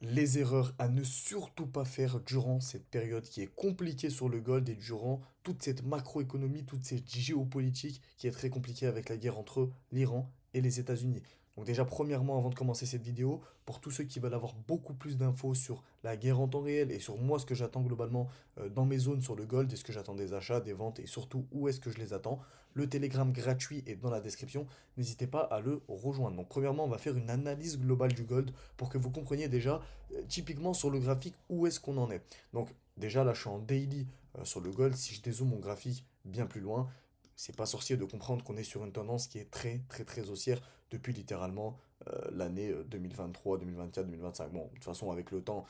Les erreurs à ne surtout pas faire durant cette période qui est compliquée sur le gold et durant toute cette macroéconomie, toute cette géopolitique qui est très compliquée avec la guerre entre l'Iran et les États-Unis. Donc déjà, premièrement, avant de commencer cette vidéo, pour tous ceux qui veulent avoir beaucoup plus d'infos sur la guerre en temps réel et sur moi, ce que j'attends globalement dans mes zones sur le gold, est-ce que j'attends des achats, des ventes et surtout où est-ce que je les attends, le Telegram gratuit est dans la description, n'hésitez pas à le rejoindre. Donc premièrement, on va faire une analyse globale du gold pour que vous compreniez déjà typiquement sur le graphique où est-ce qu'on en est. Donc déjà là je suis en daily sur le gold, si je dézoome mon graphique bien plus loin, c'est pas sorcier de comprendre qu'on est sur une tendance qui est très très très haussière depuis littéralement l'année 2023, 2024, 2025. Bon, de toute façon avec le temps,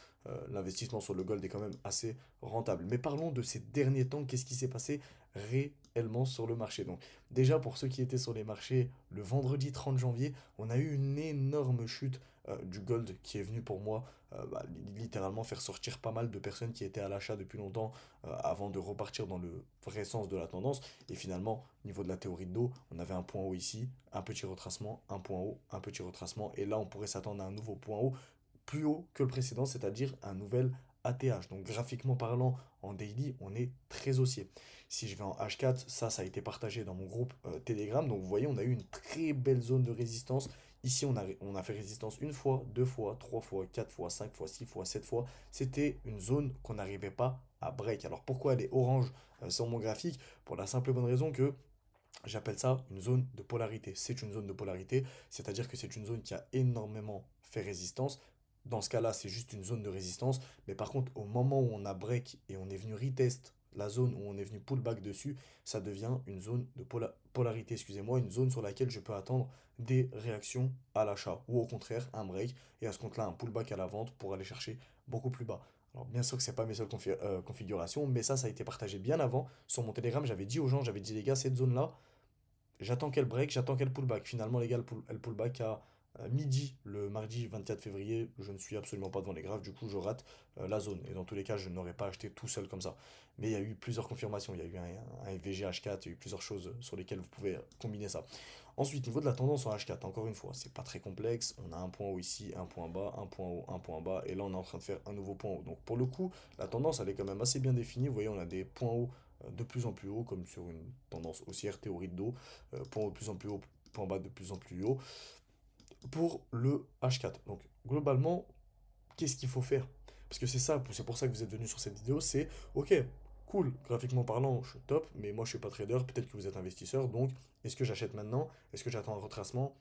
l'investissement sur le gold est quand même assez rentable. Mais parlons de ces derniers temps, qu'est-ce qui s'est passé réellement sur le marché. Donc déjà pour ceux qui étaient sur les marchés le vendredi 30 janvier, on a eu une énorme chute du gold qui est venu pour moi littéralement faire sortir pas mal de personnes qui étaient à l'achat depuis longtemps avant de repartir dans le vrai sens de la tendance. Et finalement, au niveau de la théorie de dos, on avait un point haut ici, un petit retracement, un point haut, un petit retracement. Et là, on pourrait s'attendre à un nouveau point haut plus haut que le précédent, c'est-à-dire un nouvel ATH. Donc graphiquement parlant, en daily, on est très haussier. Si je vais en H4, ça a été partagé dans mon groupe Telegram. Donc vous voyez, on a eu une très belle zone de résistance. Ici, on a fait résistance une fois, deux fois, trois fois, quatre fois, cinq fois, six fois, sept fois. C'était une zone qu'on n'arrivait pas à break. Alors pourquoi elle est orange sur mon graphique? Pour la simple et bonne raison que j'appelle ça une zone de polarité. C'est une zone de polarité, c'est-à-dire que c'est une zone qui a énormément fait résistance. Dans ce cas-là, c'est juste une zone de résistance. Mais par contre, au moment où on a break et on est venu retest la zone où on est venu pullback dessus, ça devient une zone de polarité, excusez-moi, une zone sur laquelle je peux attendre des réactions à l'achat ou au contraire un break et à ce compte-là un pullback à la vente pour aller chercher beaucoup plus bas. Alors bien sûr que c'est pas mes seules configurations, mais ça a été partagé bien avant. Sur mon Telegram, j'avais dit aux gens, j'avais dit les gars, cette zone-là, j'attends qu'elle break, j'attends qu'elle pullback. Finalement, les gars, elle pullback à midi le mardi 24 février. Je ne suis absolument pas devant les graphes, du coup, je rate la zone. Et dans tous les cas, je n'aurais pas acheté tout seul comme ça. Mais il y a eu plusieurs confirmations. Il y a eu un VGH4, il y a eu plusieurs choses sur lesquelles vous pouvez combiner ça. Ensuite, niveau de la tendance en H4, encore une fois, c'est pas très complexe. On a un point haut ici, un point bas, un point haut, un point bas. Et là, on est en train de faire un nouveau point haut. Donc, pour le coup, la tendance, elle est quand même assez bien définie. Vous voyez, on a des points hauts de plus en plus haut, comme sur une tendance haussière, théorie de dos, point haut de plus en plus haut, point bas de plus en plus haut, pour le H4. Donc globalement, qu'est-ce qu'il faut faire? Parce que c'est ça, c'est pour ça que vous êtes venu sur cette vidéo, c'est ok, cool, graphiquement parlant, je suis top, mais moi je suis pas trader, peut-être que vous êtes investisseur, donc est-ce que j'achète maintenant? Est-ce que j'attends un retracement?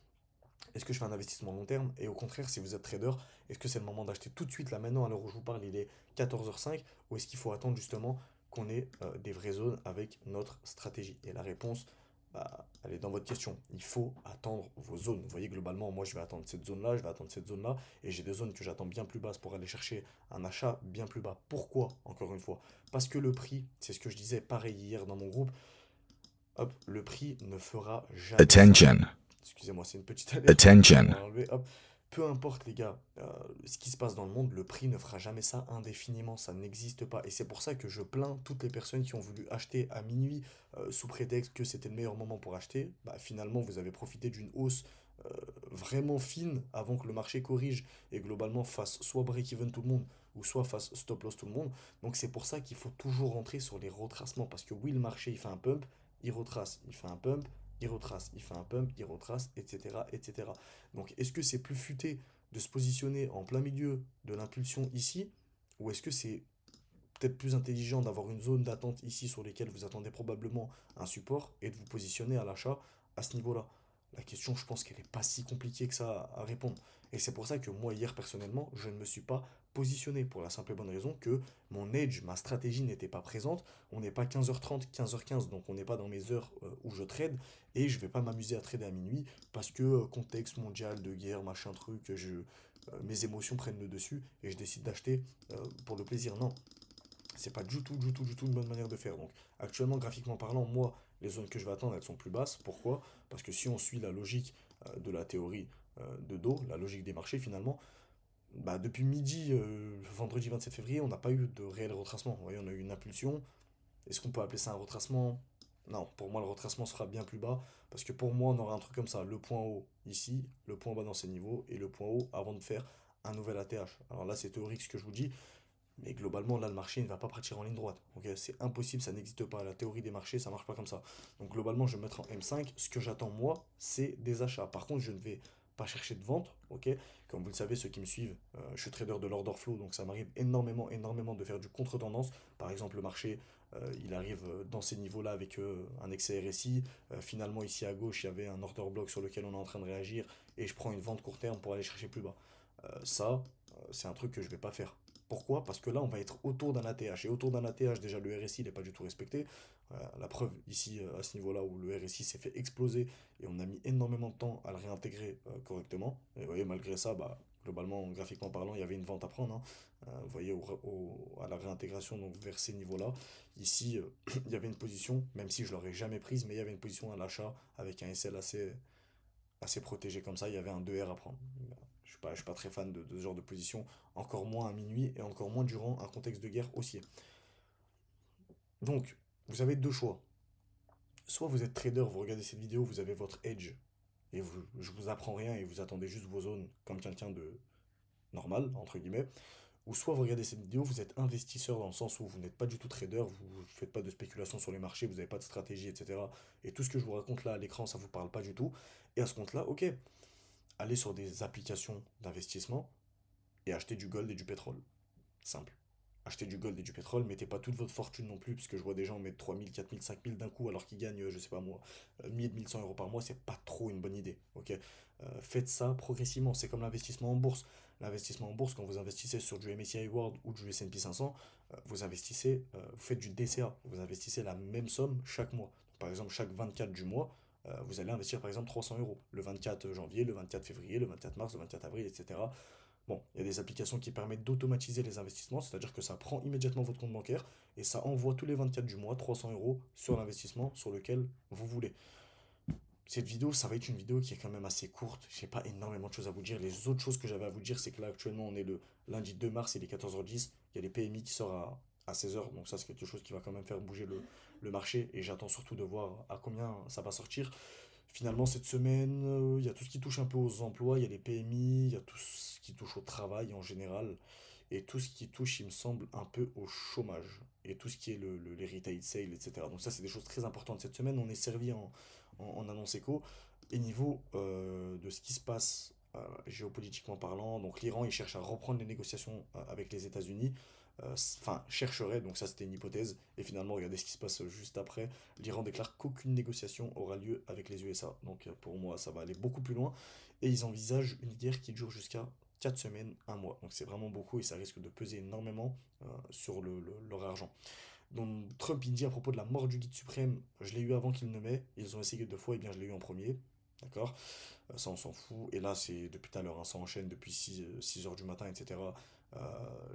Est-ce que je fais un investissement long terme? Et au contraire, si vous êtes trader, est-ce que c'est le moment d'acheter tout de suite là maintenant, à l'heure où je vous parle, il est 14h05, ou est-ce qu'il faut attendre justement qu'on ait des vraies zones avec notre stratégie? Et la réponse, bah, elle est dans votre question. Il faut attendre vos zones. Vous voyez, globalement, moi je vais attendre cette zone-là, je vais attendre cette zone-là, et j'ai des zones que j'attends bien plus basses pour aller chercher un achat bien plus bas. Pourquoi, encore une fois? Parce que le prix, c'est ce que je disais pareil hier dans mon groupe, hop, le prix ne fera jamais ça. Attention, Excusez-moi, c'est une petite alerte, on attention. va l'enlever, hop. Peu importe les gars, ce qui se passe dans le monde, le prix ne fera jamais ça indéfiniment, ça n'existe pas. Et c'est pour ça que je plains toutes les personnes qui ont voulu acheter à minuit sous prétexte que c'était le meilleur moment pour acheter. Bah, finalement, vous avez profité d'une hausse euh, vraiment fine avant que le marché corrige et globalement fasse soit break-even tout le monde ou soit fasse stop-loss tout le monde. Donc c'est pour ça qu'il faut toujours rentrer sur les retracements parce que oui, le marché il fait un pump, il retrace, il fait un pump, il retrace, il fait un pump, il retrace, etc., etc. Donc est-ce que c'est plus futé de se positionner en plein milieu de l'impulsion ici, ou est-ce que c'est peut-être plus intelligent d'avoir une zone d'attente ici sur lesquelles vous attendez probablement un support et de vous positionner à l'achat à ce niveau-là? La question, je pense qu'elle n'est pas si compliquée que ça à répondre. Et c'est pour ça que moi, hier, personnellement, je ne me suis pas positionné pour la simple et bonne raison que mon edge, ma stratégie n'était pas présente. On n'est pas 15h30, 15h15, donc on n'est pas dans mes heures où je trade. Et je ne vais pas m'amuser à trader à minuit parce que contexte mondial de guerre, machin truc, mes émotions prennent le dessus et je décide d'acheter pour le plaisir. Non, c'est pas du tout, du tout, du tout une bonne manière de faire. Donc, actuellement, graphiquement parlant, moi, les zones que je vais attendre, elles sont plus basses. Pourquoi? Parce que si on suit la logique de la théorie de dos, la logique des marchés finalement, bah, depuis midi, vendredi 27 février, on n'a pas eu de réel retracement. Vous voyez, on a eu une impulsion. Est-ce qu'on peut appeler ça un retracement? Non, pour moi, le retracement sera bien plus bas. Parce que pour moi, on aura un truc comme ça. Le point haut ici, le point bas dans ces niveaux, et le point haut avant de faire un nouvel ATH. Alors là, c'est théorique ce que je vous dis, mais globalement, là, le marché ne va pas partir en ligne droite. Ok, c'est impossible, ça n'existe pas. La théorie des marchés, ça marche pas comme ça. Donc globalement, je vais me mettre en M5. Ce que j'attends, moi, c'est des achats. Par contre, je ne vais pas chercher de vente. Ok, comme vous le savez, ceux qui me suivent, je suis trader de l'order flow, donc ça m'arrive énormément, énormément de faire du contre-tendance. Par exemple, le marché, il arrive dans ces niveaux-là avec un excès RSI. Finalement, ici à gauche, il y avait un order block sur lequel on est en train de réagir et je prends une vente court terme pour aller chercher plus bas. C'est un truc que je vais pas faire. Pourquoi? Parce que là, on va être autour d'un ATH. Et autour d'un ATH, déjà, le RSI n'est pas du tout respecté. La preuve, ici, à ce niveau-là, où le RSI s'est fait exploser et on a mis énormément de temps à le réintégrer correctement. Et vous voyez, malgré ça, bah, globalement, graphiquement parlant, il y avait une vente à prendre, hein. Vous voyez, à la réintégration, donc vers ces niveaux-là. Ici, il y avait une position, même si je l'aurais jamais prise, mais il y avait une position à l'achat avec un SL assez protégé comme ça. Il y avait un 2R à prendre. Je suis pas très fan de ce genre de position, encore moins à minuit et encore moins durant un contexte de guerre haussier. Donc, vous avez deux choix. Soit vous êtes trader, vous regardez cette vidéo, vous avez votre edge et je vous apprends rien et vous attendez juste vos zones comme quelqu'un de normal, entre guillemets. Ou soit vous regardez cette vidéo, vous êtes investisseur dans le sens où vous n'êtes pas du tout trader, vous ne faites pas de spéculation sur les marchés, vous n'avez pas de stratégie, etc. Et tout ce que je vous raconte là à l'écran, ça ne vous parle pas du tout. Et à ce compte-là, ok, allez sur des applications d'investissement et achetez du gold et du pétrole. Simple. Achetez du gold et du pétrole, mettez pas toute votre fortune non plus, parce que je vois des gens mettre 3000, 4000, 5000 d'un coup alors qu'ils gagnent, je sais pas moi, 1000, 1100 euros par mois, c'est pas trop une bonne idée. Ok. Faites ça progressivement, c'est comme l'investissement en bourse. L'investissement en bourse, quand vous investissez sur du MSCI World ou du S&P 500, vous investissez, vous faites du DCA, vous investissez la même somme chaque mois. Donc, par exemple, chaque 24 du mois, vous allez investir par exemple 300 euros. Le 24 janvier, le 24 février, le 24 mars, le 24 avril, etc. Bon, il y a des applications qui permettent d'automatiser les investissements, c'est-à-dire que ça prend immédiatement votre compte bancaire et ça envoie tous les 24 du mois 300 euros sur l'investissement sur lequel vous voulez. Cette vidéo, ça va être une vidéo qui est quand même assez courte. J'ai pas énormément de choses à vous dire. Les autres choses que j'avais à vous dire, c'est que là, actuellement, on est le lundi 2 mars, il est 14h10. Il y a les PMI qui sort à 16h. Donc, ça, c'est quelque chose qui va quand même faire bouger le marché. Et j'attends surtout de voir à combien ça va sortir. Finalement, cette semaine, il y a tout ce qui touche un peu aux emplois. Il y a les PMI, il y a tout ce qui touche au travail en général. Et tout ce qui touche, il me semble, un peu au chômage. Et tout ce qui est les retail sales, etc. Donc, ça, c'est des choses très importantes. Cette semaine, on est servi en annonce éco. Et niveau de ce qui se passe géopolitiquement parlant, donc l'Iran il cherche à reprendre les négociations avec les États-Unis, enfin chercherait, donc ça c'était une hypothèse, et finalement regardez ce qui se passe juste après, l'Iran déclare qu'aucune négociation aura lieu avec les USA, donc pour moi ça va aller beaucoup plus loin, et ils envisagent une guerre qui dure jusqu'à 4 semaines, un mois, donc c'est vraiment beaucoup et ça risque de peser énormément sur leur argent. Donc Trump il dit à propos de la mort du guide suprême, je l'ai eu avant qu'il ne m'ait, ils ont essayé deux fois, et bien je l'ai eu en premier, d'accord? Ça on s'en fout, et là c'est depuis tout à l'heure, hein, ça enchaîne depuis 6 heures du matin, etc. Euh,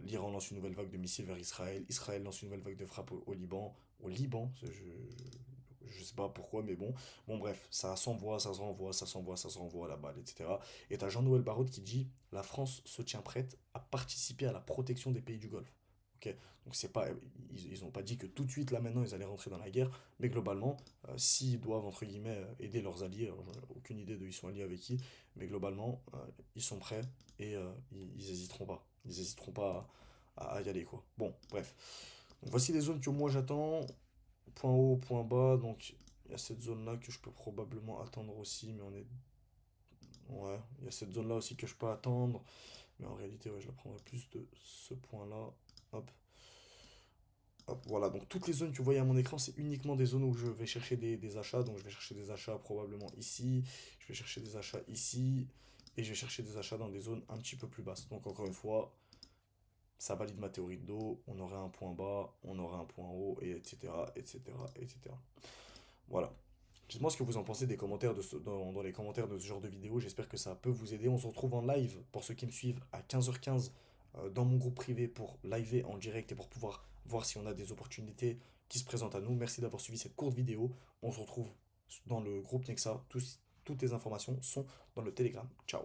L'Iran lance une nouvelle vague de missiles vers Israël, Israël lance une nouvelle vague de frappe au Liban, je sais pas pourquoi, mais bon. Bon, bref, ça s'envoie, ça se renvoie, ça s'envoie, ça se renvoie à la balle, etc. Et t'as Jean-Noël Barrot qui dit la France se tient prête à participer à la protection des pays du Golfe. Ok, donc c'est pas, ils ont pas dit que tout de suite là maintenant ils allaient rentrer dans la guerre, mais globalement, s'ils doivent entre guillemets aider leurs alliés, alors, j'en ai aucune idée de ils sont alliés avec qui, mais globalement ils sont prêts et ils hésiteront pas, ils hésiteront pas à y aller quoi. Bon, bref. Donc voici les zones que moi j'attends. Point haut, point bas, donc il y a cette zone là que je peux probablement attendre aussi, mais on est. Ouais, il y a cette zone là aussi que je peux attendre, mais en réalité, ouais, je la prendrai plus de ce point là. Hop, hop, voilà, donc toutes les zones que vous voyez à mon écran, c'est uniquement des zones où je vais chercher des achats, donc je vais chercher des achats probablement ici, je vais chercher des achats ici, et je vais chercher des achats dans des zones un petit peu plus basses. Donc encore une fois, ça valide ma théorie de dos, on aurait un point bas, on aurait un point haut, et etc., etc., etc. Voilà. Dites-moi ce que vous en pensez des commentaires dans les commentaires de ce genre de vidéo. J'espère que ça peut vous aider. On se retrouve en live pour ceux qui me suivent à 15h15 dans mon groupe privé pour liver en direct et pour pouvoir voir si on a des opportunités qui se présentent à nous. Merci d'avoir suivi cette courte vidéo. On se retrouve dans le groupe Nexa. Toutes les informations sont dans le Telegram. Ciao.